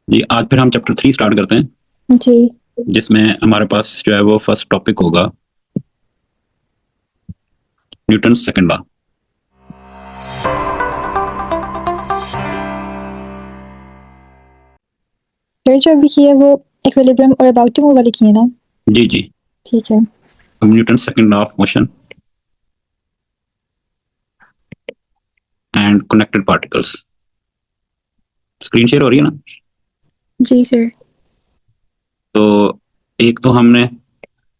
जी, आज फिर हम चैप्टर 3 स्टार्ट करते हैं, जी। जिसमें हमारे पास जो है वो फर्स्ट टॉपिक होगा न्यूटन सेकंड लॉ। फिर जो अभी की है वो इक्विलिब्रियम और अबाउट टू मूव वाली की है ना। जी जी। ठीक है। अब Newton second law of motion and connected particles. Screen share हो रही है ना? जी सर। तो एक तो हमने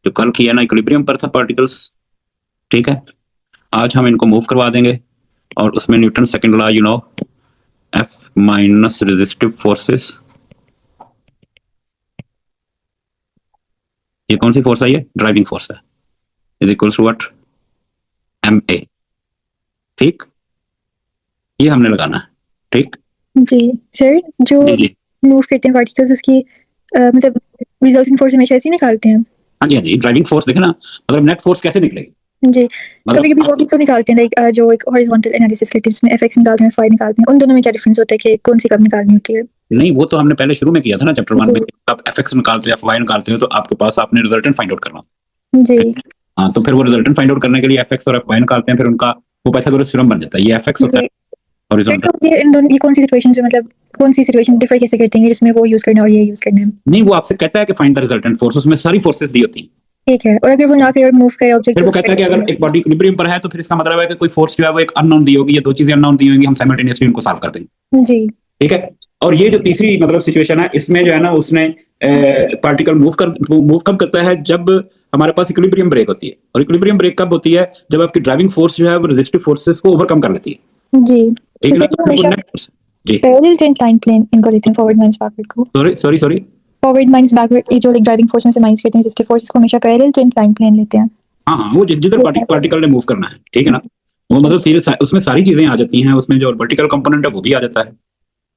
जो कल किया ना इक्विलिब्रियम पर था पार्टिकल्स, ठीक है। आज हम इनको मूव करवा देंगे और उसमें Newton second law F minus resistive forces. ये कौन सी फोर्स है? ये ड्राइविंग फोर्स है, is equals to what? M A. ठीक, ये हमने लगाना है। ठीक। जी सर, जो जी जी। मूव करते हैं पार्टिकल्स उसकी मतलब रिजल्टिंग फोर्स हमेशा ऐसे ही निकालते हैं। हाँ जी हाँ जी, ड्राइविंग फोर्स देखे ना, मतलब नेट फोर्स कैसे निकलेगी? जी। मतलब कभी कभी वो भी तो निकालते हैं लाइक जो एक हॉरिजॉन्टल एनालिसिस करते हैं जिसमें एफएक्स निकालते हैं फाई निकालते हैं, उन दोनों में क्या डिफरेंस होता है कि कौन सी कब निकालनी होती है? नहीं, वो तो हमने पहले शुरू में किया था ना चैप्टर 1 जी में। आप एफएक्स निकालते हो, वाई निकालते हो, तो आपके पास आपने रिजल्टेंट फाइंड आउट करना। जी। हाँ, तो फिर वो रिजल्टेंट फाइंड आउट करने के लिए एफएक्स और वाई निकालते हैं, फिर उनका वो पाइथागोरस थ्योरम बन जाता है। ये एफएक्स होता जी है फिर हॉरिजॉन्टल। तो ये इन दोनों ये कौन सी सिचुएशन है, मतलब कौन सी सिचुएशन डिफर कैसे करती है जिसमें वो यूज करना है और ये यूज करना है? नहीं, वो आपसे कहता है कि फाइंड द रिजल्टेंट फोर्स, उसमें सारी फोर्सेस दी होती हैं। ठीक है, और अगर वो ना करे और मूव करे ऑब्जेक्ट फिर तो वो उस कहता है कि पर। अगर एक बॉडी इक्विलिब्रियम पर है तो फिर इसका मतलब है कि कोई फोर्स जो है वो एक अननोन दी होगी, या दो चीजें अननोन दी होंगी, हम साइमल्टेनियसली उनको सॉल्व कर देंगे। जी। ठीक है। और ये जो तीसरी मतलब सिचुएशन है, इसमें जो है ना उसने पार्टिकल मूव कब करता है? जब हमारे पास इक्विलिब्रियम ब्रेक होती है। और इक्विलिब्रियम ब्रेक कब होती है? जब आपकी ड्राइविंग फोर्स जो है वो रेजिस्टिव फोर्सेस को ओवरकम कर लेती है। जी। ठीक तो है ना, सर तो ये फिर वो हमेशा नेट फोर्स। जी। पैरेलल टू इंक्लाइंड प्लेन इनको लेते हैं, फॉरवर्ड माइनस बैकवर्ड को। Sorry sorry sorry. Forward minus backward ये जो लाइक ड्राइविंग फोर्स में से माइनस करते हैं जिसके फोर्सेस को हमेशा पैरेलल टू इंक्लाइंड प्लेन लेते हैं। हाँ हाँ, वो जिधर ठीक है। पार्टिकल ने मूव करना है, ठीक है ना। जी, वो ठीक है। मतलब सीधे उसमें सारी चीजें आ जाती हैं, उसमें जो वर्टिकल कंपोनेंट है वो भी आ जाता है।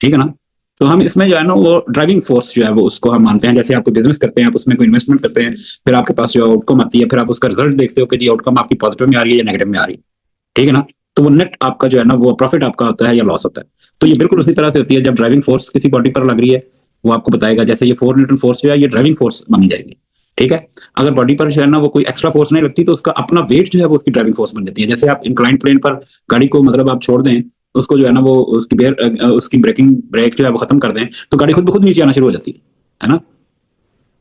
ठीक है ना। तो हम इसमें जो है ना वो ड्राइविंग फोर्स जो है वो उसको हम मानते हैं। जैसे आप बिजनेस करते हैं, आप उसमें कोई इन्वेस्टमेंट करते हैं, फिर आपके पास जो आउटकम आती है, फिर आप उसका रिजल्ट देखते हो कि जी आउटकम आपकी पॉजिटिव में आ रही है या नेगेटिव में आ रही है। ठीक है ना। तो वो नेट आपका जो है ना वो प्रॉफिट आपका होता है या लॉस होता है। तो ये बिल्कुल उसी तरह से होती है जब ड्राइविंग फोर्स किसी बॉडी पर लग रही है। वो आपको बताएगा, जैसे ये 4 न्यूटन फोर्स जो है ये ड्राइविंग फोर्स मानी जाएगी। ठीक है। अगर बॉडी पर जो है ना वो कोई एक्स्ट्रा फोर्स नहीं लगती, तो उसका अपना वेट जो है वो उसकी ड्राइविंग फोर्स बन जाती है। जैसे आप इंक्लाइंड प्लेन पर गाड़ी को मतलब आप छोड़ दें, उसको जो है ना वो उसकी ब्रेक जो है वो खत्म कर दें, तो गाड़ी खुद ब खुद नीचे आना शुरू हो जाती है ना।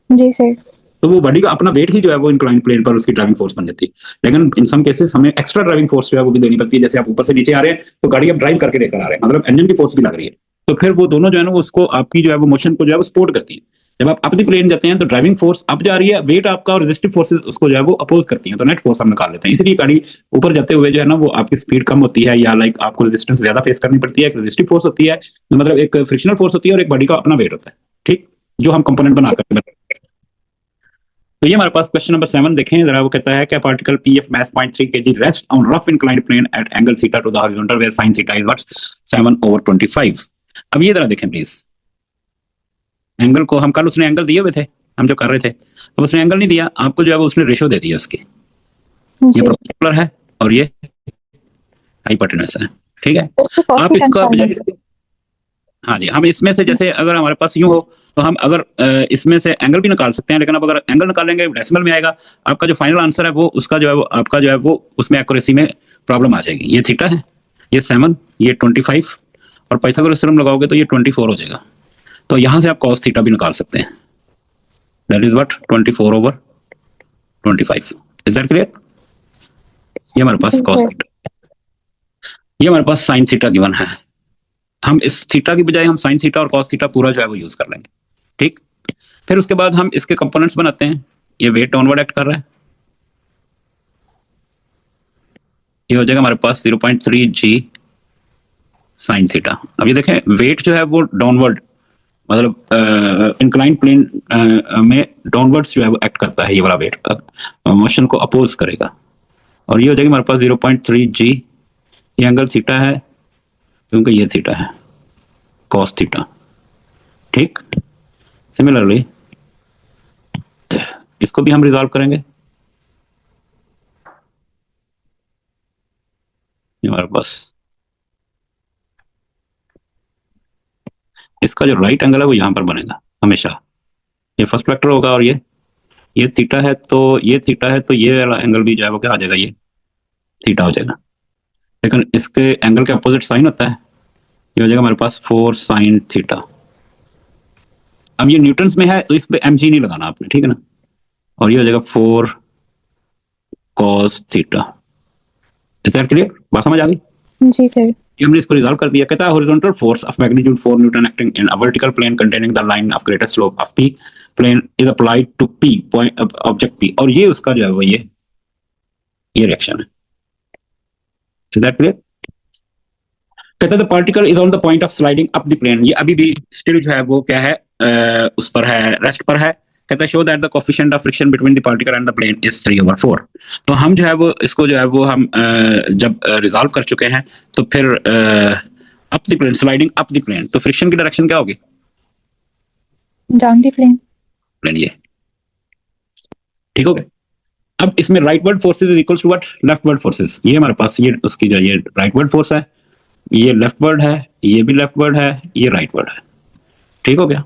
जी सर। तो वो बॉडी का अपना वेट ही जो है वो इंक्लाइन प्लेन पर उसकी ड्राइविंग फोर्स बन जाती है। लेकिन इन सम केसेस हमें एक्स्ट्रा ड्राइविंग फोर्स जो है वो भी देनी पड़ती है। जैसे आप ऊपर से नीचे आ रहे हैं तो गाड़ी आप ड्राइव करके लेकर आ रहे हैं, मतलब इंजन की फोर्स भी लग रही है। तो फिर वो दोनों जो है ना वो उसको आपकी जो है वो मोशन को जो है वो सपोर्ट करती है। जब आप अपनी प्लेन जाते हैं तो ड्राइविंग फोर्स अप जा रही है, वेट आपका और रेजिस्टिव फोर्सेस उसको जो है वो अपोज करती हैं, तो नेट फोर्स हम निकाल लेते हैं। इसलिए गाड़ी ऊपर जाते हुए जो है ना वो आपकी स्पीड कम होती है, या लाइक आपको रेजिस्टेंस ज्यादा फेस करनी पड़ती है। एक रेजिस्टिव फोर्स होती है, मतलब एक फ्रिक्शनल फोर्स होती है, और एक बॉडी का अपना वेट होता है। ठीक, जो हम कंपोनेंट बनाकर। तो ये हमारे पास क्वेश्चन नंबर 7 देखें जरा। वो कहता है कि particle P of mass 0.3 kg rest on rough inclined plane at angle theta to the horizontal where sine theta is what? 7/25। अब ये जरा देखें प्लीज। एंगल को हम कल उसने एंगल दिए हुए थे, हम जो कर रहे थे, अब उसने एंगल नहीं दिया आपको, जो है वो उसने रेशो दे दिया उसकी। ये जी। परपेंडिकुलर है और ये हाइपोटेनस है। ठीक है। तो आप कॉस्ट इसको निकालना है। हाँ जी, हम इसमें से जैसे अगर हमारे पास यूं हो तो हम अगर इसमें से एंगल भी निकाल सकते हैं, लेकिन अब अगर एंगल निकालेंगे डेसिमल में आएगा। आपका जो फाइनल आंसर है वो उसका जो है वो आपका जो है वो उसमें एक्यूरेसी में प्रॉब्लम आ जाएगी। ये थीटा है, ये 7, ये 25, और पाइथागोरस थ्योरम लगाओगे तो ये 24 हो जाएगा। तो यहाँ से आप कॉस थीटा भी निकाल सकते हैं। That is what? 24/25। Is that clear? ये हमारे पास जी कॉस सर। थीटा, ये हमारे पास साइन थीटा गिवन है। हम इस थीटा की बजाय हम साइन थीटा और कॉस थीटा पूरा जो है वो यूज कर लेंगे। ठीक। फिर उसके बाद हम इसके कंपोनेंट्स बनाते हैं। ये वेट डाउनवर्ड एक्ट कर रहा है, ये हो जाएगा हमारे पास 0.3 g साइन थीटा। अब ये देखें वेट जो है वो डाउनवर्ड, मतलब इंक्लाइंड प्लेन में डाउनवर्ड्स जो है वो एक्ट करता है। ये वाला वेट मोशन को अपोज करेगा, और ये हो जाएगा हमारे पास 0.3 g। ये एंगल थीटा है क्योंकि ये थीटा है, कॉस थीटा। ठीक। सिमिलरली इसको भी हम रिजॉल्व करेंगे। ये हमारे पास इसका जो राइट एंगल है वो यहाँ पर बनेगा हमेशा, ये फर्स्ट वेक्टर होगा, और ये थीटा है, तो ये थीटा है, तो ये वाला एंगल भी जो है वो क्या आ जाएगा, ये थीटा हो जाएगा। लेकिन इसके एंगल के अपोजिट साइन होता है, ये हो जाएगा हमारे पास 4 साइन थीटा। अब ये न्यूटन्स में है तो इस पे mg नहीं लगाना आपने, ठीक है ना, और ये हो जाएगा 4 cos theta. Is that clear? बात समझ आ गई? जी सर। ये हमने इसको रिजॉल्व कर दिया। कहता है horizontal force of magnitude 4 newton acting in a vertical plane containing the line of greatest slope of p plane is applied to p point object p, और ये उसका जो है वो ये रिएक्शन है। Is that clear? कहता है the particle is on the point of sliding up the plane, ये अभी भी स्टिल जो है वो क्या है, उस पर है, रेस्ट पर है। कहता है show that the coefficient of friction between the particle and the plane is 3/4। तो हम जो है वो इसको जो है वो हम जब रिजॉल्व कर चुके हैं तो फिर up the plane, sliding up the plane, तो फ्रिक्शन की डायरेक्शन क्या होगी? Down the plane. प्लेन, ये ठीक हो गया। अब इसमें rightward forces is equals to what? Leftward forces. ये हमारे पास ये उसकी जो ये राइटवर्ड फोर्स है, ये लेफ्टवर्ड है, ये भी लेफ्टवर्ड है, ये राइटवर्ड है, ठीक हो गया।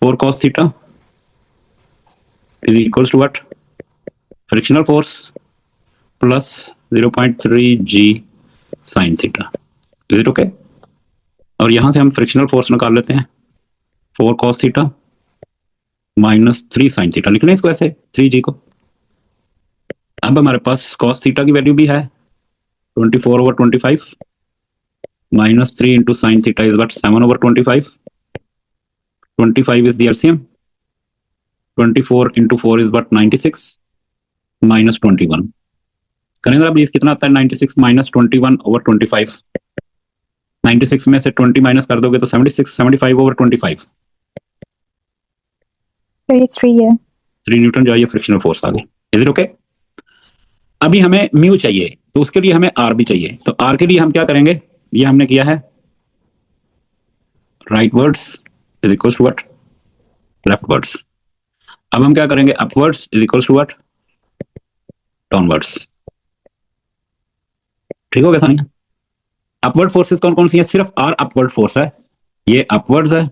4 cos theta is equals to what? Frictional force plus 0.3 g sin theta. Is it okay? और यहां से हम फ्रिक्शनल फोर्स निकाल लेते हैं, 4 cos theta minus 3 sin theta, लिख लें इसको ऐसे 3g को। अब हमारे पास cos थीटा की वैल्यू भी है 24/25 minus 3 into sin theta is what? 7/25. 25 is the LCM. 24 into 4 is what? 96 minus 21. करेंगे अब प्लीज, कितना आता है 96 minus 21/25? 96 में से 20 माइनस कर दोगे तो 76, 75/25। सर ये 3 है। 3 न्यूटन जो है ये फ्रिक्शनल फोर्स आ गई। Is it okay? अभी हमें म्यू चाहिए, तो उसके लिए हमें आर भी चाहिए। तो आर के लिए हम क्या करेंगे, ये हमने किया है rightwards is equals to what? Leftwards. अब हम क्या करेंगे, upwards is equals to what? Downwards. ठीक हो गया सानिया? अपवर्ड फोर्सेस कौन कौन सी है? सिर्फ आर अपवर्ड फोर्स है, ये अपवर्ड्स है,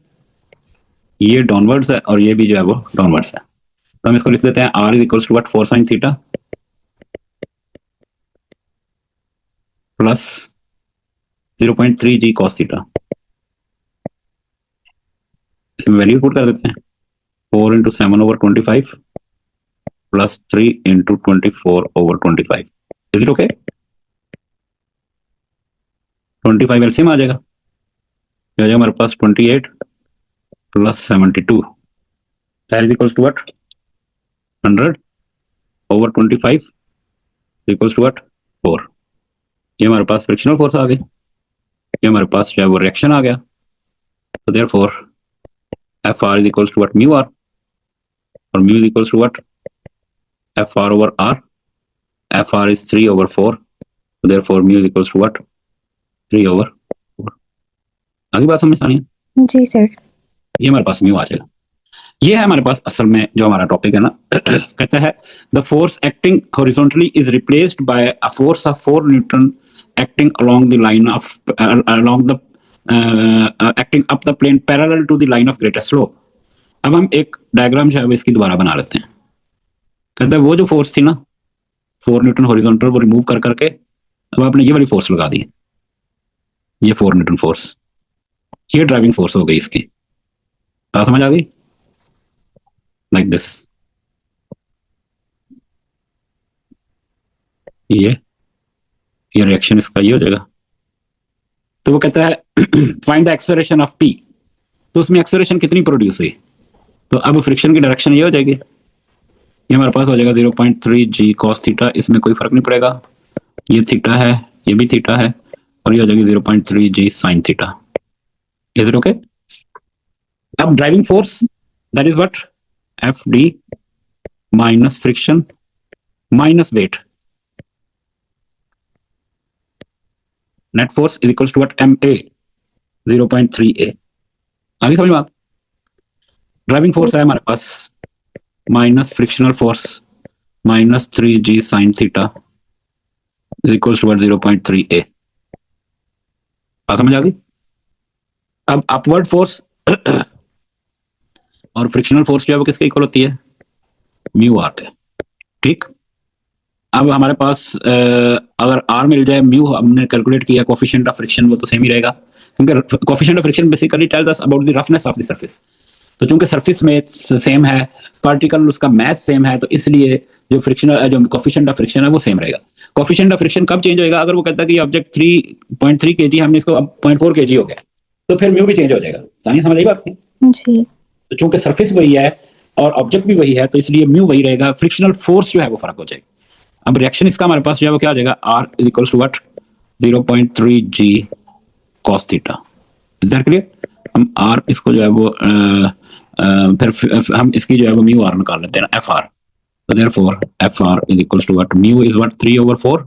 ये डाउनवर्ड्स है, और ये भी जो है वो डाउनवर्ड्स है। तो हम इसको लिख देते हैं R is equals to what? 4 sin theta plus 0.3 g cos theta. इसमें वैल्यू पुट कर देते हैं, 4 into 7/25 प्लस 3 into 24/25। Is it okay? 25 LCM आ जाएगा, ये हो जाएगा हमारे पास 28 plus 72 that is equals to what? 100/25 equals to what? 4। ये हमारे पास फ्रिक्शनल फोर्स आ गई, ये हमारे पास जो है वो रिएक्शन आ गया। तो therefore F R is equals to what? Mu R, और mu is equals to what? F R over R. F R is 3/4, तो therefore mu is equals to what? 3/4। आगे बात समझ आनी है? जी सर। ये हमारे पास म्यू आ जाएगा। ये है हमारे पास असल में जो हमारा टॉपिक है ना, कहता है the force acting horizontally is replaced by a force of 4 newton acting along the line of along the acting up the plane parallel to the line of greatest slope. अब हम एक डायग्राम जो है इसकी दोबारा बना लेते हैं। कहता है वो जो फोर्स थी ना 4 न्यूटन हॉरिजॉन्टल, वो रिमूव कर करके अब आपने ये वाली फोर्स लगा दी, ये 4 न्यूटन फोर्स, ये ड्राइविंग फोर्स हो गई इसकी। बात समझ आ गई? लाइक दिस, ये रिएक्शन इसका ये हो जाएगा। तो वो कहता है find the acceleration of P, तो उसमें एक्सेलरेशन कितनी प्रोड्यूस हुई? तो अब फ्रिक्शन की डायरेक्शन ये हो जाएगी, ये हमारे पास हो जाएगा 0.3 g cos थीटा, इसमें कोई फर्क नहीं पड़ेगा, ये थीटा है, ये भी थीटा है, और ये हो जाएगी 0.3 g sin theta. Is it okay? अब driving force that is what? F D minus friction minus weight, net force is equals to what? M A 0.3 a। आगे समझ बात? ड्राइविंग फोर्स है हमारे पास minus frictional force minus 3 g sin theta is equals to what? 0.3 a। बात समझ आ गई? अब अपवर्ड फोर्स और फ्रिक्शनल फोर्स जो है वो किसके इक्वल होती है, म्यू आर के। ठीक, अब हमारे पास अगर आर मिल जाए, म्यू हमने कैलकुलेट किया, कोफिशिएंट ऑफ फ्रिक्शन वो तो सेम ही रहेगा, क्योंकि coefficient of friction basically tells us about the roughness of the surface. तो चूंकि सरफेस में सेम है, पार्टिकल उसका मास सेम है, तो इसलिए जो फ्रिक्शनल जो कोफिशिएंट ऑफ फ्रिक्शन है वो सेम रहेगा। कोफिशिएंट ऑफ फ्रिक्शन कब चेंज होएगा, अगर वो कहता है कि ऑब्जेक्ट 3.3 केजी, हमने इसको अब 0.4 केजी हो गया, तो फिर म्यू भी चेंज हो जाएगा। सानी समझ आई बात की? जी। तो चूंकि सरफेस वही है और ऑब्जेक्ट भी वही है, तो इसलिए म्यू वही रहेगा, फ्रिक्शनल फोर्स जो है वो फर्क हो जाएगा। अब रिएक्शन इसका हमारे पास जो है वो क्या आ जाएगा, R is equal to what, 0.3 g cos theta. Is that clear? हम आर इसको जो है वो फिर हम इसकी जो है वो म्यू आर निकाल लेते हैं, एफ आर। तो therefore F R is equal to what, mu is what 3/4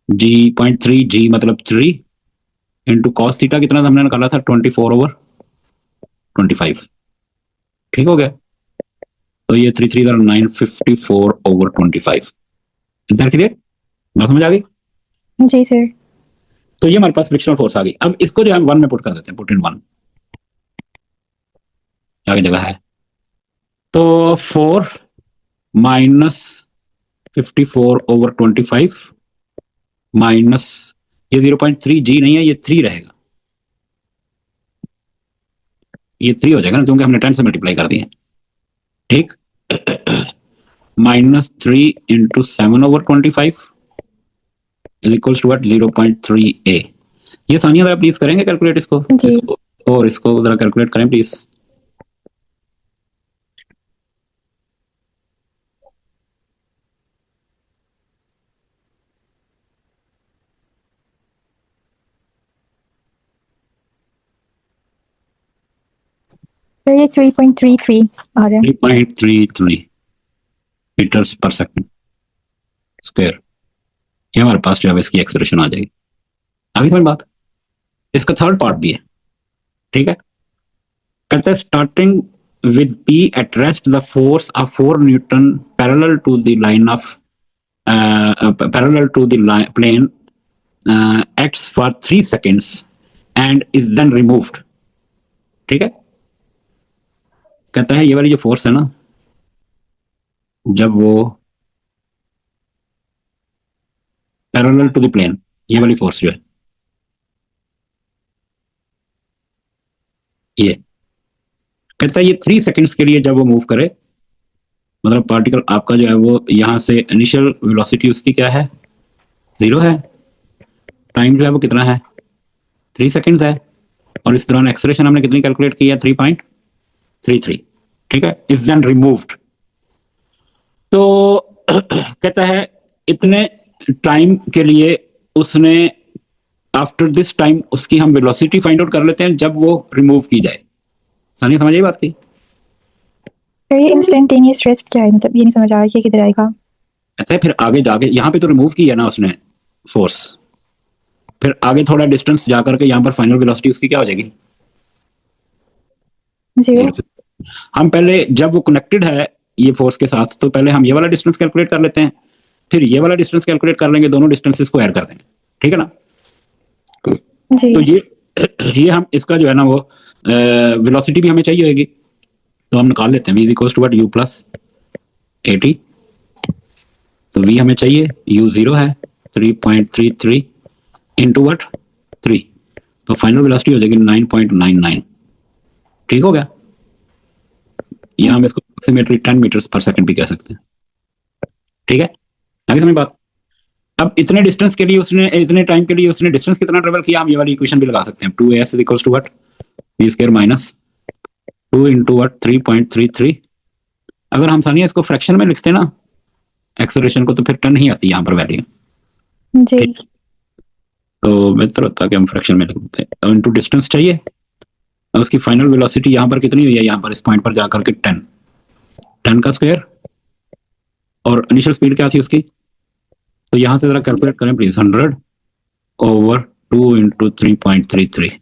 g, 0.3 g मतलब 3 इंटू कॉस थीटा कितना हमने निकाला था, 24/25। ठीक हो गया? तो ये 3 3 954/25। Is that clear? बात समझ आ गई? जी सर। तो ये हमारे पास फ्रिक्शनल फोर्स आ गई। अब इसको जो है वन में पुट कर देते हैं, पुट इन वन, आगे जगह है। तो 4 माइनस 54/25 माइनस, ये 0.3 जी नहीं है, ये 3 रहेगा, ये 3 हो जाएगा ना, क्योंकि हमने 10 से मल्टीप्लाई कर दिया। ठीक, -3 into 7/25 is equals to what, 0.3 a. ये सानिया जरा प्लीज करेंगे कैलकुलेट इसको, जी। इसको और इसको जरा कैलकुलेट करें प्लीज। सर ये 3.33 आ रहा है। 3.33 मीटर्स पर सेकंड स्क्वायर, ये हमारे पास जो है इसकी एक्सेलरेशन आ जाएगी। आगे समझ बात? इसका थर्ड पार्ट भी है। ठीक है, कहते हैं starting with P at rest, the force of 4 Newton parallel to the line of parallel to the plane acts for 3 seconds and is then removed. ठीक है, कहता है ये वाली जो फोर्स है ना, जब वो पैरेलल टू द प्लेन, ये वाली फोर्स जो है, ये कहता है ये 3 सेकंड्स के लिए जब वो मूव करे, मतलब पार्टिकल आपका जो है वो यहां से इनिशियल वेलोसिटी उसकी क्या है, 0 है, टाइम जो है वो कितना है, 3 सेकंड्स है, और इस दौरान एक्सेलरेशन हमने कितनी कैलकुलेट की है, 3.33। ठीक है, इज देन रिमूव्ड। तो कहता है इतने टाइम के लिए उसने, आफ्टर दिस टाइम उसकी हम वेलोसिटी फाइंड आउट कर लेते हैं जब वो रिमूव की जाए। सानिया समझ आई बात की? सर ये इंस्टेंटेनियस रेस्ट क्या है, मतलब ये नहीं समझ आ रहा कि किधर आएगा। कहता है फिर आगे जाके, यहाँ पे तो रिमूव किया ना उसने फोर्स, फिर आगे थोड़ा डिस्टेंस जाकर के यहाँ पर फाइनल वेलोसिटी उसकी क्या हो जाएगी, 0। हम पहले जब वो कनेक्टेड है ये फोर्स के साथ, तो पहले हम ये वाला डिस्टेंस कैलकुलेट कर लेते हैं, फिर ये वाला डिस्टेंस कैलकुलेट कर लेंगे, दोनों डिस्टेंसेस को ऐड कर देंगे। ठीक है ना? जी। तो ये हम इसका जो है ना वो वेलोसिटी भी हमें चाहिए होगी, तो हम निकाल लेते हैं, v is equal to what, u plus 80। तो v हमें चाहिए, u 0 है, 3.33 इंटू व्हाट 3, तो फाइनल वेलोसिटी हो जाएगी 9.99। ठीक हो गया? या हम इसको अप्रोक्सीमेटली 10 मीटर्स पर सेकंड भी कह सकते हैं। ठीक है, आगे समझ बात? अब इतने डिस्टेंस के लिए उसने, इतने टाइम के लिए उसने डिस्टेंस कितना ट्रेवल किया, हम ये वाली इक्वेशन भी लगा सकते हैं, 2s is equal to what, v square minus 2 into what 3.33। अगर हम सानिया इसको फ्रैक्शन में लिखते हैं ना एक्सेलरेशन को, तो फिर 10 ही आती है यहाँ पर वैल्यू। जी। तो बेहतर होता है कि हम फ्रैक्शन में लिख देते हैं। तो इनटू डिस्टेंस चाहिए, और उसकी फाइनल वेलोसिटी यहाँ पर कितनी हुई है, यहाँ पर इस पॉइंट पर जाकर के 10 का स्क्वायर, और इनिशियल स्पीड क्या थी उसकी, तो यहाँ से जरा कैलकुलेट करें प्लीज, 100/2 इंटू 3.33।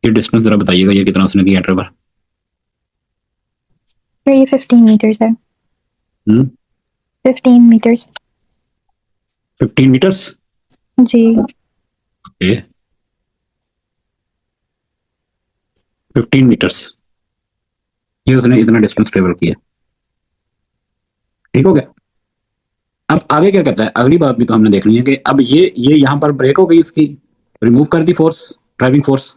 ये डिस्टेंस जरा बताइएगा ये कितना उसने किया ट्रेवल। सर ये 15 मीटर्स है। 15 मीटर्स। 15 मीटर्स। जी। ओके, 15 मीटर्स, ये उसने इतना डिस्टेंस ट्रेवल किया। ठीक हो गया। अब आगे क्या करता है, अगली बात भी तो हमने देखनी है कि अब ये यहाँ पर ब्रेक हो गई, इसकी रिमूव कर दी फोर्स, ड्राइविंग फोर्स।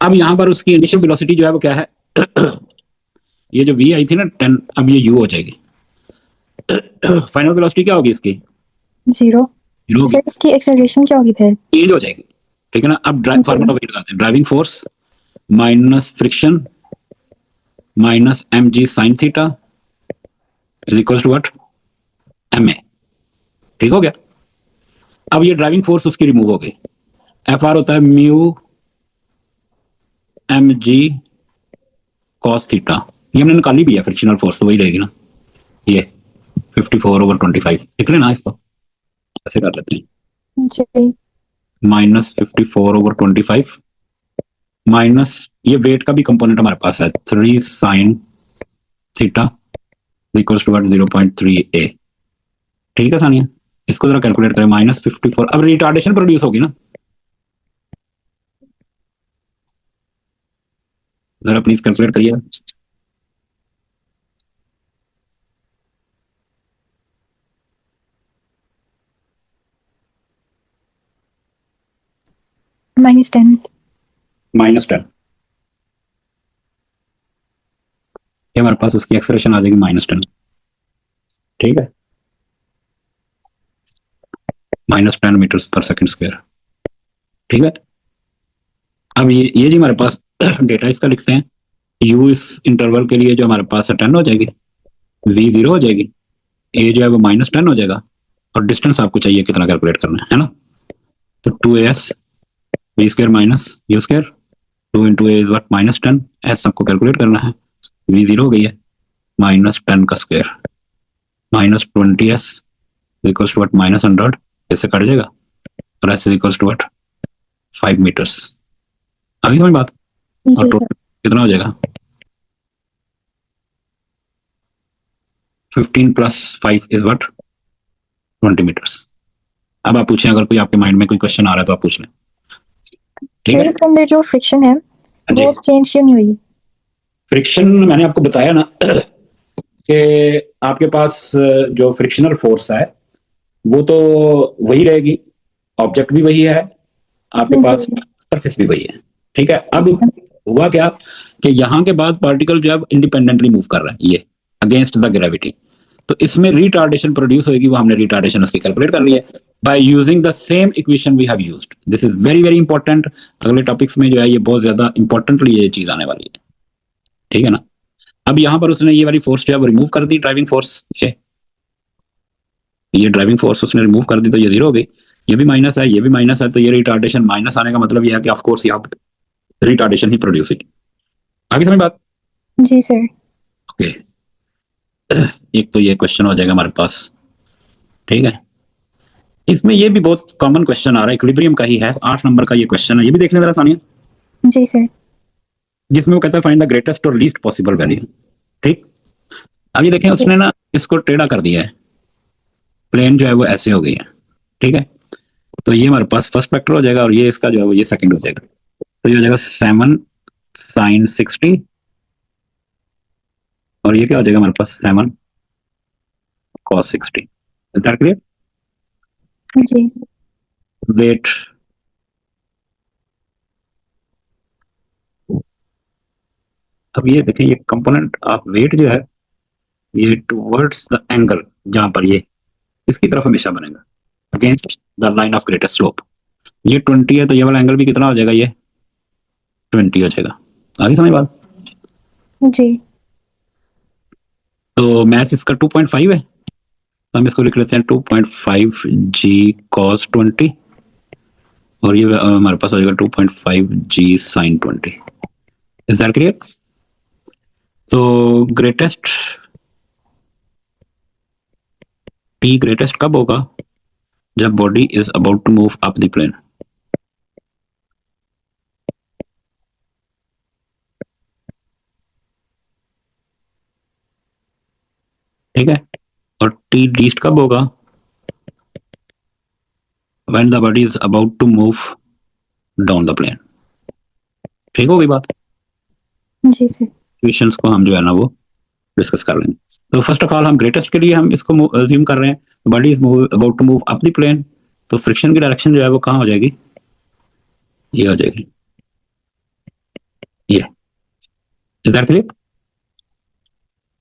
अब यहाँ पर उसकी इनिशियल वेलोसिटी जो है वो क्या है, ये जो v आई थी ना 10, अब ये u हो जाएगी। फाइनल वेलोसिटी क्या होगी इसकी, 0। जीरो होगी, सर इसकी एक्सेलरेशन क्या होगी फिर? चेंज हो जाएगी। ठीक है ना। अब फार्मूला वही लगाते हैं, driving force minus friction minus m ji sine theta is equal to what, M A. ठीक हो गया। अब ये ड्राइविंग फोर्स उसकी रिमूव हो गई, एफ आर होता है mu M G cos theta, ये हमने निकाली भी है, फ्रिक्शनल फोर्स तो वही रहेगी ना, ये 54/25 लिख लेना इसको, ऐसे कर लेते हैं, जी। माइनस 54/25 माइनस ये वेट का भी कंपोनेंट हमारे पास है 3 साइन थीटा इक्वल्स टू 0.3 ए। ठीक है सानिया, इसको जरा कैलकुलेट करें, -54। अब रिटार्डेशन प्रोड्यूस होगी ना, जरा प्लीज कैलकुलेट करिए। -10। -10, ये हमारे पास उसकी एक्सप्रेशन आ जाएगी -10। ठीक है, -10 मीटर्स पर सेकंड स्क्वायर। ठीक है। अब ये जी हमारे पास डेटा इसका लिखते हैं, u इस इंटरवल के लिए जो हमारे पास है 10 हो जाएगी, v 0 हो जाएगी, a जो है वो -10 हो जाएगा, और डिस्टेंस आपको चाहिए कितना कैलकुलेट करना है ना, तो 2as v square minus u square 2 into A is what -10, S सबको कैलकुलेट करना है, v 0 हो गई है, -10 का square -20s equals to what -100, इससे कट जाएगा, और s equals to what 5 metres. आगे समझ बात, और जी टोटल सर। कितना हो जाएगा, 15 + 5 इज वट 20 मीटर्स। अब आप पूछें, अगर कोई आपके माइंड में कोई क्वेश्चन आ रहा है तो आप पूछ लें। ठीक फिर है इसके अंदर जो फ्रिक्शन है जी, वो चेंज क्यों नहीं हुई? फ्रिक्शन मैंने आपको बताया ना कि आपके पास जो फ्रिक्शनल फोर्स है वो तो वही रहेगी, ऑब्जेक्ट भी वही है, आपके पास जी। सरफेस भी वही है। ठीक है। अब हुआ क्या कि यहाँ के बाद पार्टिकल जो है इंडिपेंडेंटली मूव कर रहा है, ये अगेंस्ट द ग्रेविटी, तो इसमें रिटार्डेशन प्रोड्यूस होगी, वो हमने रिटार्डेशन उसकी कैलकुलेट कर ली है by using the same equation we have used. This is very very important, अगले टॉपिक्स में जो है ये बहुत ज्यादा इंपॉर्टेंटली ये चीज आने वाली है। ठीक है ना। अब यहाँ पर उसने ये वाली फोर्स जो है वो रिमूव कर दी, ड्राइविंग फोर्स, ये ड्राइविंग फोर्स उसने रिमूव कर दी, तो ये 0 हो गई, ये भी माइनस है, ये भी माइनस है, तो ये रिटार्डेशन माइनस आने का मतलब ये है कि ऑफ कोर्स यहाँ रिटार्डेशन ही प्रोड्यूस हुई। आगे समझ बात। जी सर। ओके, एक तो ये क्वेश्चन हो जाएगा हमारे पास। ठीक है, इसमें ये भी बहुत कॉमन क्वेश्चन आ रहा है, इक्विलिब्रियम का ही है, 8 नंबर का ये क्वेश्चन है, ये भी देख लें जरा सानिया, जी सर। जिसमें वो कहता है फाइंड द ग्रेटेस्ट और लीस्ट पॉसिबल वैल्यू। ठीक, अब ये देखें उसने ना इसको टेढ़ा कर दिया है, प्लेन जो है वो ऐसे हो गई है। ठीक है, तो ये हमारे पास फर्स्ट फैक्टर हो जाएगा, और ये इसका जो है वो ये सेकंड हो जाएगा, तो ये हो जाएगा 7 sin 60, और ये क्या हो जाएगा हमारे पास 7 cos 60। Is that clear? जी। वेट, अब ये देखें ये कंपोनेंट ऑफ वेट जो है ये टुवर्ड्स द एंगल, जहां पर ये इसकी तरफ हमेशा बनेगा against the line of greatest slope. ये 20 है, तो ये वाला एंगल भी कितना हो जाएगा, ये 20 हो जाएगा। आगे समझ बात। जी। तो मैथ इसका 2.5 है, तो हम इसको लिख लेते हैं 2.5 g cos 20, और ये हमारे पास हो जाएगा 2.5 g sin 20। Is that clear? तो ग्रेटेस्ट टी ग्रेटेस्ट कब होगा, जब body is about to move up the plane. ठीक है, और टी लीस्ट कब होगा, when the body is about to move down the plane. ठीक होगी बात। जी सर। इक्वेशंस को हम जो है ना वो डिस्कस कर लेंगे। तो फर्स्ट ऑफ ऑल हम ग्रेटेस्ट के लिए हम इसको अज्यूम कर रहे हैं, body is about to move up the plane, तो फ्रिक्शन की डायरेक्शन जो है वो कहाँ हो जाएगी, ये हो जाएगी, ये। Is that clear?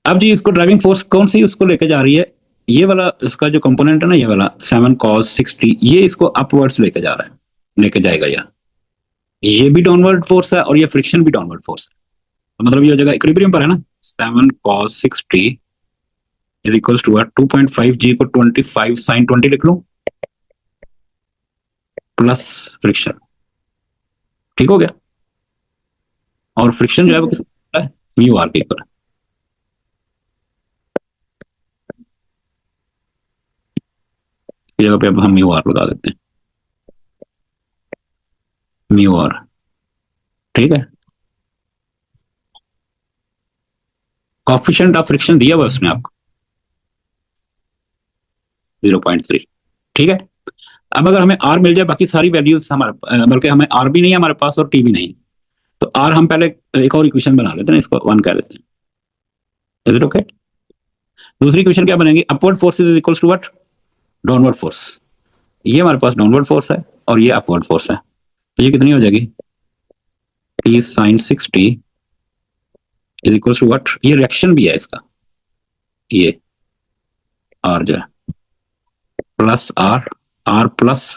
अब जी इसको ड्राइविंग फोर्स कौन सी उसको लेके जा रही है, ये वाला इसका जो कंपोनेंट है ना, ये वाला 7 cos 60, ये इसको अपवर्ड्स लेके जा रहा है, लेके जाएगा यार। ये भी डाउनवर्ड फोर्स है और ये फ्रिक्शन भी डाउनवर्ड फोर्स है, तो मतलब ये हो जाएगा इक्विलिब्रियम पर है ना। 7 cos 60 is equals to 2.5 g को 25 sin 20 लिख लो, प्लस फ्रिक्शन। ठीक हो गया? और फ्रिक्शन जो है वो किस है, म्यू आर के ऊपर। इस जगह पे अब हम म्यू आर लगा देते हैं, म्यू आर। ठीक है, कॉफिशिएंट ऑफ फ्रिक्शन दिया हुआ उसने आपको 0.3। ठीक है, अब अगर हमें आर मिल जाए, बाकी सारी वैल्यूज हमारे, बल्कि हमें आर भी नहीं है हमारे पास और टी भी नहीं, तो आर हम पहले एक और इक्वेशन बना लेते हैं, इसको 1 कह लेते हैं। Is it okay? दूसरी इक्वेशन क्या बनेगी, upward force is equals to what, downward force. ये हमारे पास डाउनवर्ड फोर्स है और ये अपवर्ड फोर्स है, तो ये कितनी हो जाएगी, T sine 60 is equals to what, ये रिएक्शन भी है इसका, ये आर जो है plus R, R plus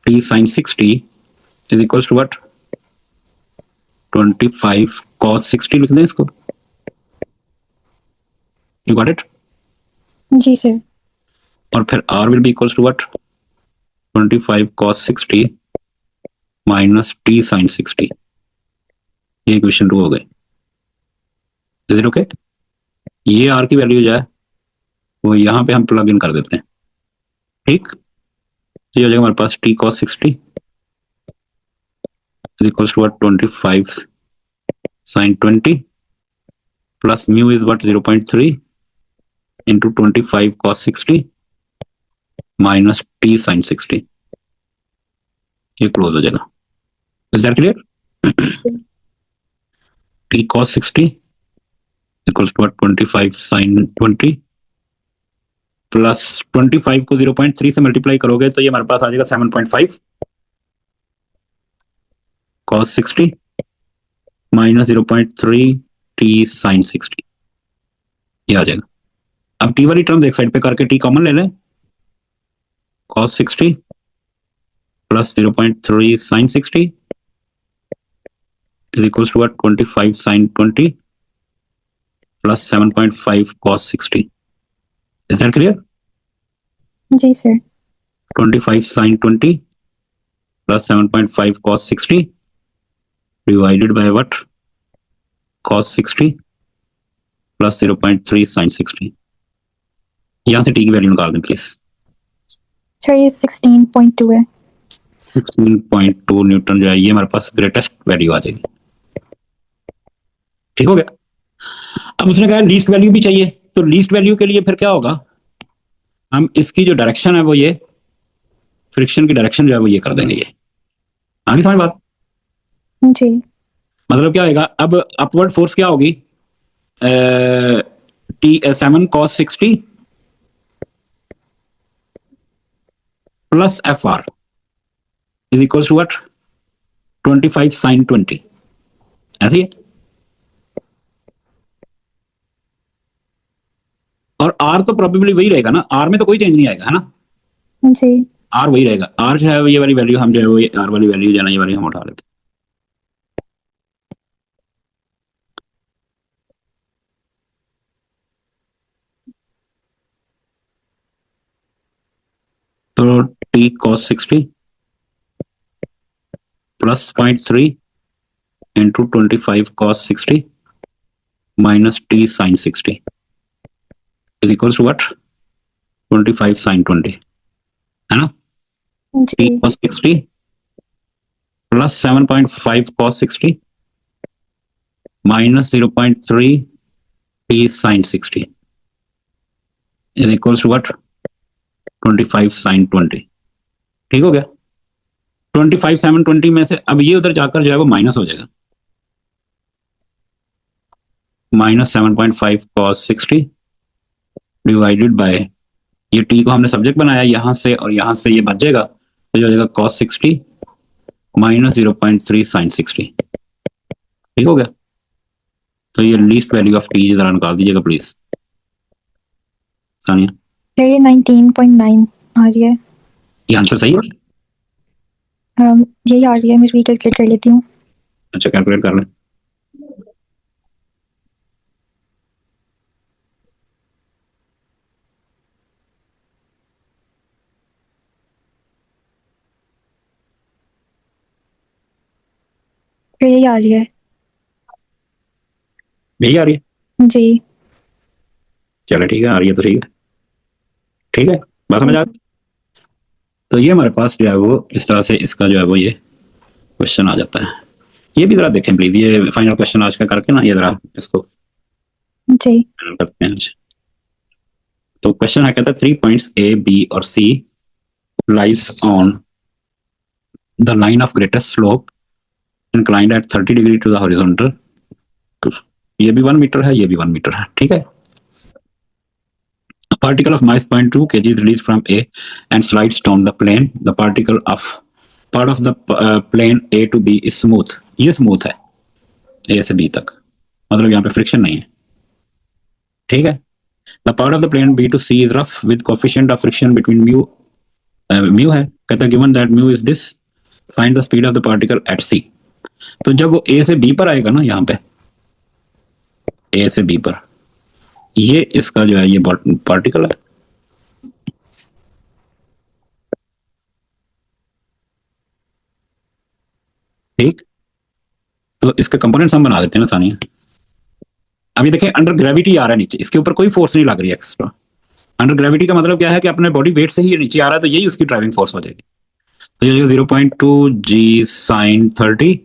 T sine 60 is equals to what, 25 cos 60 लिख दें इसको। You got it? जी सर। और फिर r will be equals to what, 25 cos 60 minus t sin 60। ये इक्वेशन 2 हो गई। Is it okay? ये r की वैल्यू जो है वो यहाँ पे हम प्लग इन कर देते हैं। ठीक, तो ये हो जाएगा हमारे पास t cos 60 is equals to what, 25 sin 20 plus mu is what, 0.3 into 25 cos 60 minus t sin 60। ये क्लोज हो जाएगा। Is that clear? t cos 60 equals to 25 sin 20 plus 25 को 0.3 से मल्टीप्लाई करोगे तो ये हमारे पास आ जाएगा 7.5 cos 60 माइनस 0.3 t sin 60, ये आ जाएगा। अब t वाली टर्म एक साइड पे करके t कॉमन ले लें, cos 60 plus 0.3 sin 60 is equals to what, 25 sin 20 plus 7.5 cos 60। Is that clear? जी sir. 25 sin 20 plus 7.5 cos 60 divided by what, cos 60 plus 0.3 sin 60। यहां से t की वैल्यू निकाल दें प्लीज। सर ये 16.2 है। 16.2 न्यूटन जो है ये हमारे पास ग्रेटेस्ट वैल्यू आ जाएगी। ठीक हो गया? अब उसने कहा लीस्ट वैल्यू भी चाहिए, तो लीस्ट वैल्यू के लिए फिर क्या होगा, हम इसकी जो डायरेक्शन है वो ये, फ्रिक्शन की डायरेक्शन जो है वो ये कर देंगे। ये आगे समझ बात? जी। मतलब क्या होगा, अब अपवर्ड फोर्स क्या होगी, T 7 cos 60 plus F R is equal to what, 25 sin 20। ऐसे ही, और आर तो प्रोबेबली वही रहेगा ना, आर में तो कोई चेंज नहीं आएगा, है ना? जी। आर वही रहेगा। आर जो है ये वाली वैल्यू हम जो है वो आर वाली वैल्यू जो है ना ये वाली हम उठा लेते हैं। तो T cos 60 plus 0.3 into 25 cos 60 minus T sin 60 is equals to what, 25 sin 20, है ना? टी जी। cos 60 plus 7.5 cos 60 minus 0.3 T sin 60 is equals to what, 25 sin 20। ठीक हो गया? 25 7 20 में से अब ये उधर जाकर जो है वो माइनस हो जाएगा, माइनस 7.5 cos 60 डिवाइडेड बाय, ये टी को हमने सब्जेक्ट बनाया यहाँ से और यहाँ से ये बच जाएगा, तो ये हो जाएगा cos 60 माइनस 0.3 sin 60। ठीक हो गया। तो ये लीस्ट वैल्यू ऑफ टी जरा निकाल दीजिएगा प्लीज सानिया। सर ये 19.9 आ रही है। ये आंसर सही है? यही आ रही है, मैं कैलकुलेट कर लेती हूँ। अच्छा कैलकुलेट कर लें। सर यही आ रही है। यही आ रही है? जी चलो ठीक है, आ रही है तो ठीक है। ठीक है, बात समझ आ गई? तो ये हमारे पास जो है वो इस तरह से इसका जो है वो ये क्वेश्चन आ जाता है। ये भी जरा देखें प्लीज, ये फाइनल क्वेश्चन आज का करके ना ये जरा इसको जी फाइनल करते हैं आज। तो क्वेश्चन है, कहता है 3 पॉइंट्स ए बी और C lies on the line of greatest slope inclined at 30 degree to the horizontal. तो ये भी 1 मीटर है, ये भी 1 मीटर है। ठीक है। A particle of mass 0.2 kg is released from A and slides down the plane. The particle of part of the plane A to B is smooth. ये smooth है A से B तक, मतलब यहाँ पे फ्रिक्शन नहीं है। ठीक है। The part of the plane B to C is rough with coefficient of friction between mu mu है, कहता है given that mu is this, find the speed of the particle at C। तो जब वो A से B पर आएगा ना, यहाँ पे A से B पर, ये इसका जो है ये पार्टिकल है। ठीक, तो इसके कंपोनेंट्स हम बना देते हैं ना सानिया। अभी देखिए अंडर ग्रेविटी आ रहा है नीचे, इसके ऊपर कोई फोर्स नहीं लग रही है एक्स्ट्रा। अंडर ग्रेविटी का मतलब क्या है कि अपने बॉडी वेट से ही ये नीचे आ रहा है, तो यही उसकी ड्राइविंग फोर्स हो जाएगी। तो ये 0.2 जी साइन 30,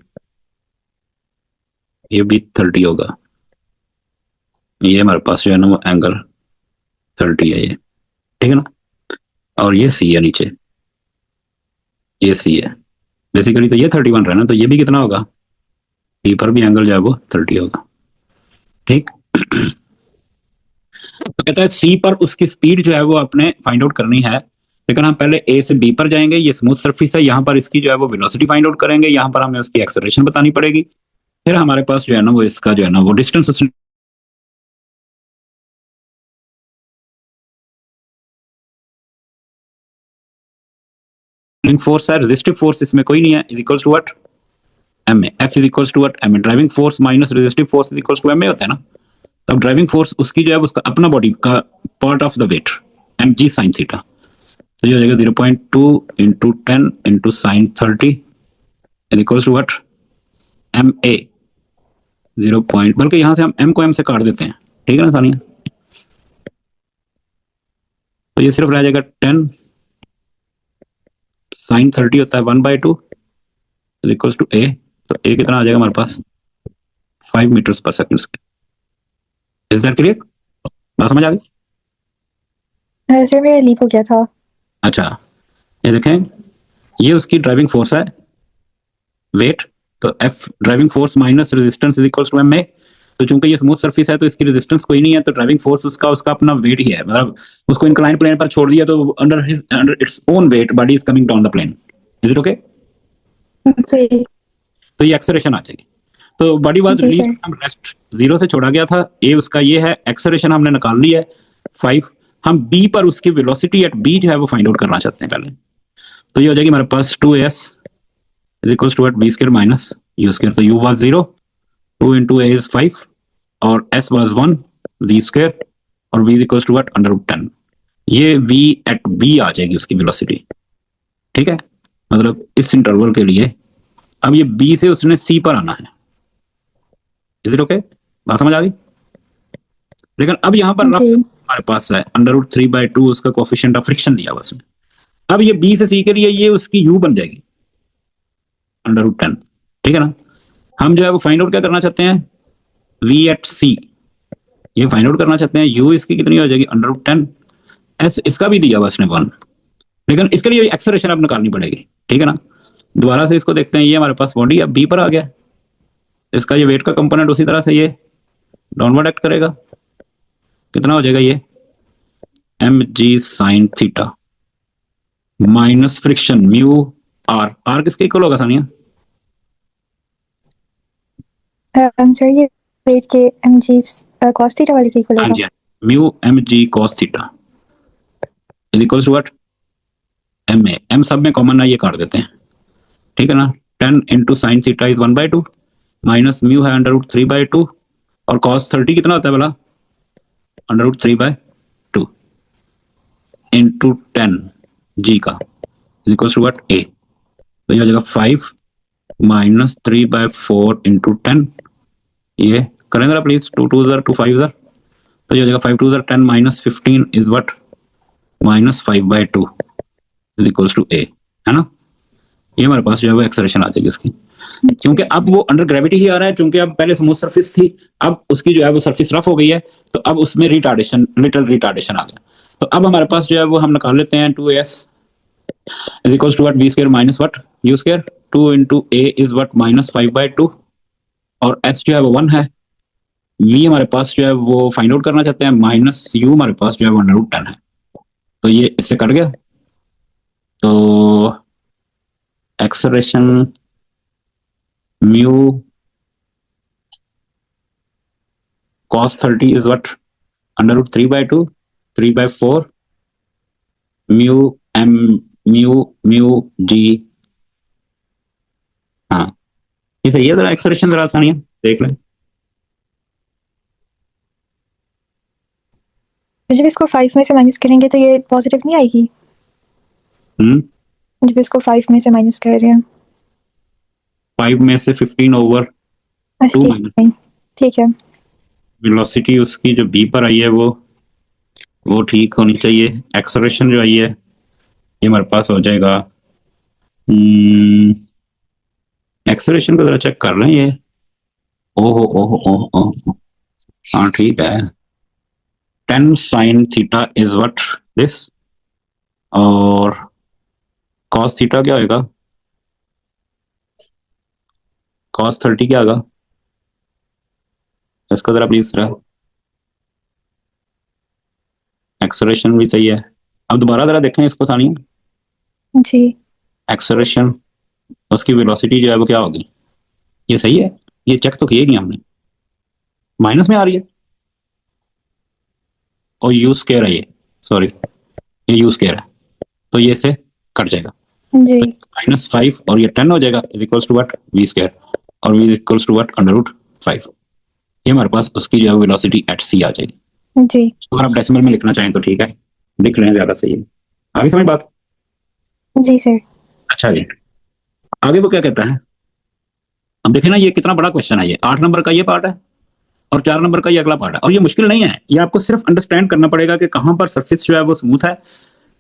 ये भी 30 होगा। ये हमारे पास जो है ना वो एंगल 30 है ये। ठीक है ना। और ये सी है नीचे, ये सी है बेसिकली, तो ये 30 बन रहा है ना, तो ये भी कितना होगा, बी पर भी एंगल जो है वो 30 होगा। ठीक। तो कहता है सी पर उसकी स्पीड जो है वो अपने फाइंड आउट करनी है, लेकिन हम पहले ए से बी पर जाएंगे। ये स्मूथ सरफेस है, यहाँ पर इसकी जो है वो वेलोसिटी फाइंड आउट करेंगे, यहाँ पर हमें उसकी एक्सेलरेशन बतानी पड़ेगी। फिर हमारे पास जो है ना वो इसका जो है ना वो डिस्टेंस फोर्स है, रेजिस्टिव फोर्स इसमें कोई नहीं है, is equals to what, M a. F is equals to what, M a. Driving force minus resistive force is equals to m a होता है ना। तब ड्राइविंग फोर्स उसकी जो है उसका अपना बॉडी का part of the weight, m ji sine theta. तो ये हो जाएगा 0.2 into 10 into sine 30 is equals to what, M a 0. बल्कि यहां से हम एम को एम से काट देते हैं। ठीक है ना सानिया। तो ये सिर्फ रह जाएगा 10 साइन 30 होता है 1/2 इज इक्वल्स टू ए। तो ए कितना आ जाएगा हमारे पास, 5 मीटर्स पर सेकंड। Is that clear? बात समझ आ गई? सर मेरा लीव हो गया था। अच्छा, ये देखें, ये उसकी ड्राइविंग फोर्स है, वेट। तो F driving force minus resistance is equals to m a. तो चूंकि ये स्मूथ सरफेस है तो इसकी रेजिस्टेंस कोई नहीं है, तो ड्राइविंग फोर्स उसका अपना वेट ही है, मतलब उसको इंक्लाइन प्लेन पर छोड़ दिया तो under its own weight body is coming down the plane. Is it okay? जी तो ये एक्सेलरेशन आ जाएगी। तो बॉडी वाज जी रिलीज सर। फ्रॉम रेस्ट, 0 से छोड़ा गया था, ए उसका ये है, एक्सेलरेशन हमने निकाल ली है 5। हम बी पर उसकी वेलोसिटी एट बी जो है वो फाइंड आउट करना चाहते हैं पहले। तो ये हो जाएगी हमारे पास 2s is equals to v square minus u square. तो u was 0, 2 into a is 5 और s वाज 1 v स्क्वायर और v is equals to what, √10। ये v एट b आ जाएगी उसकी वेलोसिटी। ठीक है, मतलब इस इंटरवल के लिए अब ये b से उसने c पर आना है। Is it okay? बात समझ आ गई? लेकिन अब यहाँ पर रफ जी हमारे पास है √3/2 उसका कोएफिशिएंट ऑफ फ्रिक्शन दिया हुआ उसमें। अब ये b से c के लिए ये उसकी u बन जाएगी √10। ठीक है ना। हम जो है वो फाइंड आउट क्या करना चाहते हैं, v एट c ये फाइंड आउट करना चाहते हैं। u इसकी कितनी हो जाएगी, √10। s इसका भी दिया हुआ उसने 1, लेकिन इसके लिए एक्सेलरेशन अब निकालनी पड़ेगी। ठीक है ना। दोबारा से इसको देखते हैं, ये हमारे पास बॉडी अब b पर आ गया, इसका ये वेट का कंपोनेंट उसी तरह से ये डाउनवर्ड एक्ट करेगा, कितना हो जाएगा ये एम जी sine theta minus friction mu R, R किसके इक्वल होगा सानिया? सर ये वेट के mg cos थीटा वाले के इक्वल हाँ होगा। जी, mu M G cos theta is equal to what M A, M सब में कॉमन है ये काट देते हैं, ठीक है ना। 10 into sign theta is 1/2 minus mu है √3/2 और कॉस 30 कितना होता है बोला √3/2 इंटू 10 जी का इज इक्वल टू व्हाट ए, तो ये हो जाएगा 5 माइनस 3/4 इंटू 10, ये करेंगे ना प्लीज, 2 2 2 5 तो ये हो जाएगा 5 2 10 minus 15 is what minus 5/2 is equal to A, है ना। ये हमारे पास जो है वो एक्सेलरेशन आ जाएगी इसकी, क्योंकि अब वो अंडर ग्रेविटी ही आ रहा है, क्योंकि अब पहले स्मूथ सरफेस थी, अब उसकी जो है वो सरफेस रफ हो गई है, तो अब उसमें रिटार्डेशन, लिटिल रिटार्डेशन आ गया। तो अब हमारे पास जो है वो हम निकाल लेते हैं 2s is equal to what v square minus what u square, 2 into a is what minus 5/2 और s जो है वो 1 है, v हमारे पास जो है वो फाइंड आउट करना चाहते हैं, माइनस u हमारे पास जो है वो √10 है, तो ये इससे कट गया, तो acceleration mu cos 30 is what √3/2 3/4 mu M mu G, हाँ ये सही है। जरा एक्सेलरेशन जरा आसानी है देख लें, जब इसको 5 में से माइनस करेंगे तो ये पॉजिटिव नहीं आएगी, जब इसको 5 में से माइनस कर रहे हैं। 5 में से 15 ओवर अच्छा 2 ठीक है। वेलोसिटी उसकी जो b पर आई है वो ठीक होनी चाहिए, एक्सेलरेशन जो आई है ये हमारे पास हो जाएगा, एक्सेलरेशन को जरा चेक कर रहे हैं ये, ओहो ओहो ओहो ओहो, हाँ ठीक है, 10 sign theta is what this, और कॉस थीटा क्या होगा, कॉस 30 क्या होगा, इसका जरा प्लीज जरा, एक्सेलरेशन भी सही है। अब दोबारा जरा देखें इसको सानिया, जी एक्सेलरेशन उसकी वेलोसिटी जो है वो क्या होगी, ये सही है, ये चेक तो किया ही नहीं हमने, माइनस में आ रही है और यू स्क्वायर है ये, सॉरी ये यू स्क्वायर है, तो ये से कट जाएगा, जी -5 और ये 10 हो जाएगा is equals to what v square, और v is equals to what √5, ये हमारे पास उसकी जो है वेलोसिटी एट सी आ जाएगी। जी अगर आप डेसिमल में लिखना चाहें तो ठीक है, लिख रहे हैं ज्यादा सही है, आगे समझ बात। जी सर। अच्छा जी, आगे वो क्या कहता है, अब देखें ना ये कितना बड़ा क्वेश्चन है, ये 8 नंबर का ये पार्ट है और 4 नंबर का ये अगला पार्ट है, और ये मुश्किल नहीं है, ये आपको सिर्फ अंडरस्टैंड करना पड़ेगा कि कहां पर सरफेस जो है वो स्मूथ है,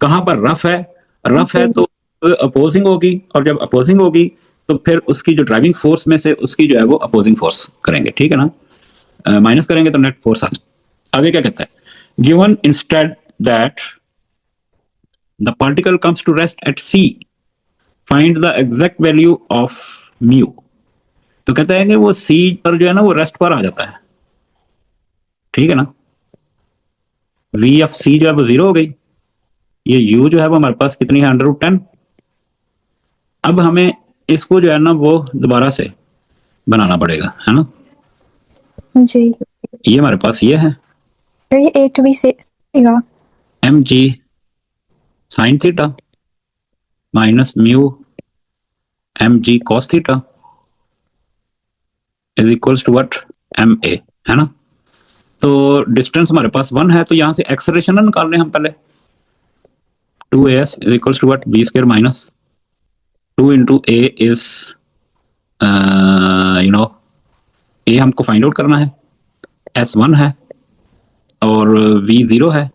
कहां पर रफ है, रफ है तो अपोजिंग होगी, और जब अपोजिंग होगी तो फिर उसकी जो ड्राइविंग फोर्स में से उसकी जो है वो अपोजिंग फोर्स करेंगे, ठीक है ना, माइनस करेंगे तो नेट फोर्स आगे क्या कहता है, given instead that the particle comes to rest at C find the exact value of mu, तो कहते हैं कि वो सी पर जो है ना वो रेस्ट पर आ जाता है, ठीक है ना, वी ऑफ सी जो है वो 0 हो गई, ये u जो है वो हमारे पास कितनी है √10, अब हमें इसको जो है ना वो दोबारा से बनाना पड़ेगा, है ना, जी ये हमारे पास ये है सर, ये a to b से m ji sine theta minus mu M G cos theta is equals to what M a, है ना। तो डिस्टेंस हमारे पास 1 है, तो यहां से एक्सेलरेशन ना निकाल रहे हैं हम पहले, 2as is equals to what v square minus 2 into a is you know a हमको फाइंड आउट करना है, s 1 है और v 0 है,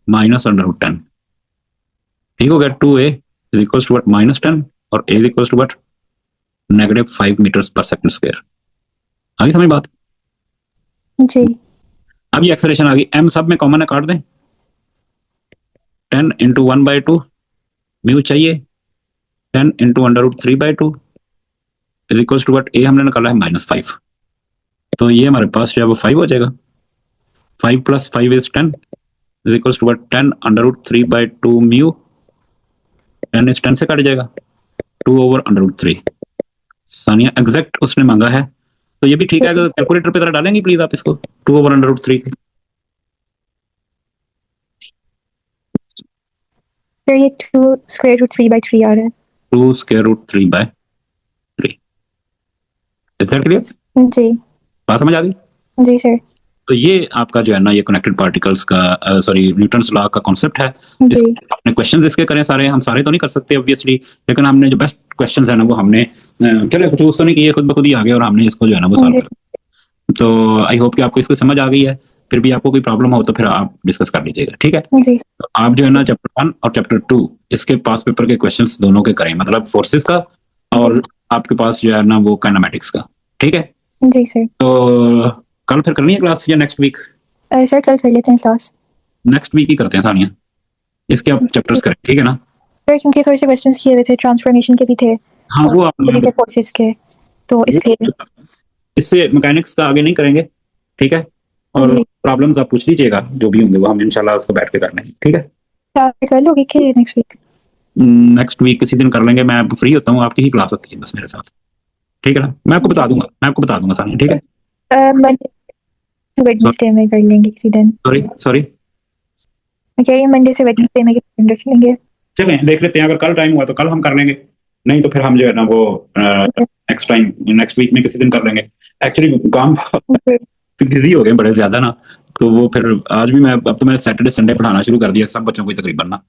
माइनस √10, ठीक हो गया, 2a is equals to what -10 और a is equals to what -5 metres पर सेकंड स्क्वायर, आगे समझ बात। जी अब ये एक्सेलरेशन आ गई, m सब में कॉमन है काट दें, 10 इंटू 1/2 म्यू चाहिए, 10 into √3/2 is equals to what a हमने निकाला है -5, तो ये हमारे पास जो है वो 5 हो जाएगा। 5 + 5 is 10 is equals to what? 10 √3/2 mu. 10 इस 10 से कट जाएगा, 2/√3। सानिया एग्जैक्ट उसने मांगा है, तो ये भी ठीक है। अगर कैलकुलेटर पे जरा डालेंगी प्लीज आप इसको, 2/√3। फिर ये 2√3/3 आ रहा है। 2√3/3। Is that clear? जी बात समझ आ गई? जी सर। तो ये आपका जो है ना, ये कनेक्टेड पार्टिकल्स का सॉरी न्यूटन्स लॉ का कॉन्सेप्ट है। जी अपने क्वेश्चंस इसके करें सारे, हम सारे तो नहीं कर सकते ऑब्वियसली, लेकिन हमने जो बेस्ट क्वेश्चंस है ना वो हमने चलो कुछ तो नहीं किए, खुद ब खुद ही आ गए और हमने इसको जो है ना वो सॉल्व जी कर। तो आई होप कि आपको इसको समझ आ गई है। फिर भी आपको कोई प्रॉब्लम हो तो फिर आप डिस्कस कर लीजिएगा, ठीक है? जी तो आप जो है ना चैप्टर 1 और चैप्टर 2 इसके पास पेपर के क्वेश्चंस दोनों के करें, मतलब फोर्सेस का और आपके पास जो है ना वो काइनेमेटिक्स का, ठीक है? जी सर। तो कल फिर करनी है क्लास या नेक्स्ट वीक? सर कल कर लेते हैं क्लास। नेक्स्ट वीक ही करते हैं सानिया, इसके आप चैप्टर्स करें, ठीक है ना? सर क्योंकि थोड़े से क्वेश्चंस किए हुए थे, ट्रांसफॉर्मेशन के भी थे हाँ और वो आप भी थे फोर्सेस के, तो इसलिए इससे मैकेनिक्स का आगे नहीं करेंगे, ठीक है? और जी प्रॉब्लम्स आप पूछ लीजिएगा जो भी होंगे, वो हम इंशाल्लाह उसको बैठ के कर लेंगे, ठीक है? आप कर लोगे कि नेक्स्ट वीक? नेक्स्ट वीक किसी दिन कर लेंगे, मैं फ्री होता हूँ, आपकी ही क्लास होती है बस मेरे साथ, ठीक है ना? मैं आपको बता दूंगा सानिया, ठीक है? मंडे वेडनेसडे में कर लेंगे किसी दिन। सॉरी मैं कह रही हूँ मंडे से वेडनेसडे में किसी दिन रख लेंगे। चलें देख लेते हैं, अगर कल टाइम हुआ तो कल हम कर लेंगे, नहीं तो फिर हम जो है ना वो नेक्स्ट टाइम नेक्स्ट वीक में किसी दिन कर लेंगे। एक्चुअली काम बिजी हो गए बड़े ज्यादा ना, तो वो फिर आज भी मैं अब तो मैं सैटरडे संडे पढ़ाना शुरू कर दिया सब बच्चों को तकरीबन ना,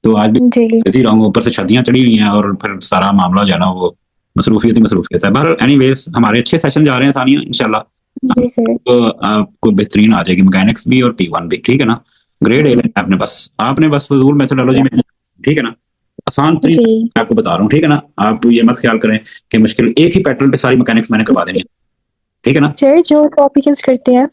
तो आज भी जी बिजी रहूंगा, ऊपर से शादियां चढ़ी हुई हैं और फिर सारा मामला जो है ना वो मसरूफियत है। बहर एनीवेज हमारे अच्छे सेशन जा रहे हैं सानिया, इंशाल्लाह जी सर। तो आपको बेहतरीन आ जाएगी मैकेनिक्स भी और P1 भी, ठीक है ना? ग्रेड ए आपने बस फजूल मेथोडोलॉजी में, ठीक है ना? आसान तरीन जी मैं आपको बता रहा हूँ, ठीक है ना? आप ये मत ख्याल करें कि मुश्किल, एक ही पैटर्न पे सारी मैकेनिक्स मैंने करवा देनी है, ठीक है ना? सर जो टॉपिकल्स करते हैं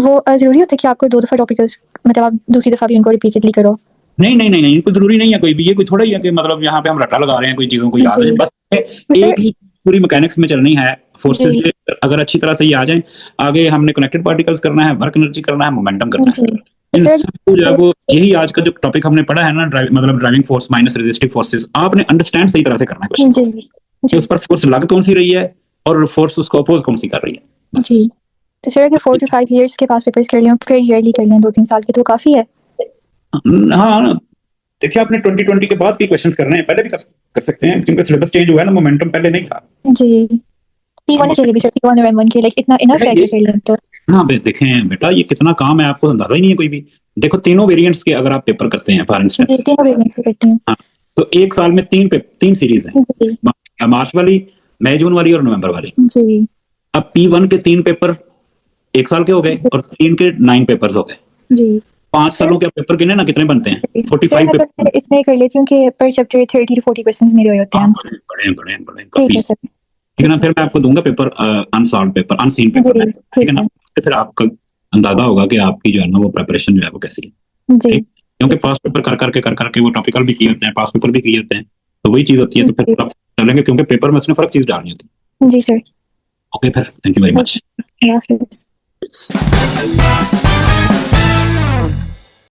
वो जरूरी होता है कि आपको 2 दफा टॉपिकल्स, मतलब आप दूसरी दफा भी उनको रिपीटेडली करो? नहीं, कोई जरूरी नहीं है कोई भी, ये कोई थोड़ा ही है कि मतलब यहाँ पे हम रट्टा लगा रहे हैं कोई चीजों को याद है, जी बस तो सर एक ही पूरी मैकेनिक्स में चलनी है। फोर्सेस जी अगर अच्छी तरह से ये आ जाए, आगे हमने कनेक्टेड पार्टिकल्स करना है, वर्क एनर्जी करना है, मोमेंटम करना जी है, तो इन सर सबको जो है वो यही आज का जो टॉपिक हमने पढ़ा है ना, मतलब driving force minus resistive forces, आपने अंडरस्टैंड सही तरह से करना है क्वेश्चन जी कि जी उस पर फोर्स लग कौन सी रही है और फोर्स उसको अपोज कौन सी कर रही है, बस। जी तो सर अगर 4 to 5 years के पास पेपर्स कर लें फिर ईयरली कर लें 2-3 साल के, तो काफी है? हाँ देखिए, आपने 2020 के बाद के क्वेश्चंस करने हैं, पहले भी कर सकते हैं क्योंकि सिलेबस चेंज हुआ है ना, मोमेंटम पहले नहीं था। जी T1 के लिए भी सर, T1 और M1 के लिए इतना इनफ है कि कर लें तो? हाँ देखें बेटा, ये कितना काम है आपको अंदाजा ही नहीं है कोई भी। देखो तीनों वेरिएंट्स के अगर आप पेपर करते हैं फॉर जी इंस्टेंस, तीनों वेरिएंट्स से करती हूँ। हाँ, तो एक साल में तीन सीरीज हैं, जी मार्च वाली, मई जून वाली और नवंबर वाली। जी अब P1 के 3 पेपर एक साल के हो गए और 3 के 9 पेपर्स हो गए। जी 5 सालों के पेपर गिने ना कितने बनते हैं? सर 45 मतलब पेपर। मैं इतने कर लेती हूँ कि पर चैप्टर 30 to 40 क्वेश्चंस मेरे होते हैं। बड़े ठीक काफी, है सर। ठीक है ना? फिर मैं आपको दूंगा paper unsolved paper, unseen paper में, जी ठीक है ना? उससे फिर आपका अंदाजा होगा कि आपकी जो है ना वो प्रिपरेशन जो है वो कैसी है, जी ठीक? क्योंकि पास पेपर कर करके वो टॉपिकल भी किए होते हैं, पास पेपर भी किए होते हैं, तो वही चीज होती है, तो फिर आप चलेंगे क्योंकि पेपर में उसने फर्क चीज डालनी होती है। जी सर। ओके फिर, थैंक यू वेरी मच। अल्लाह हाफिज़।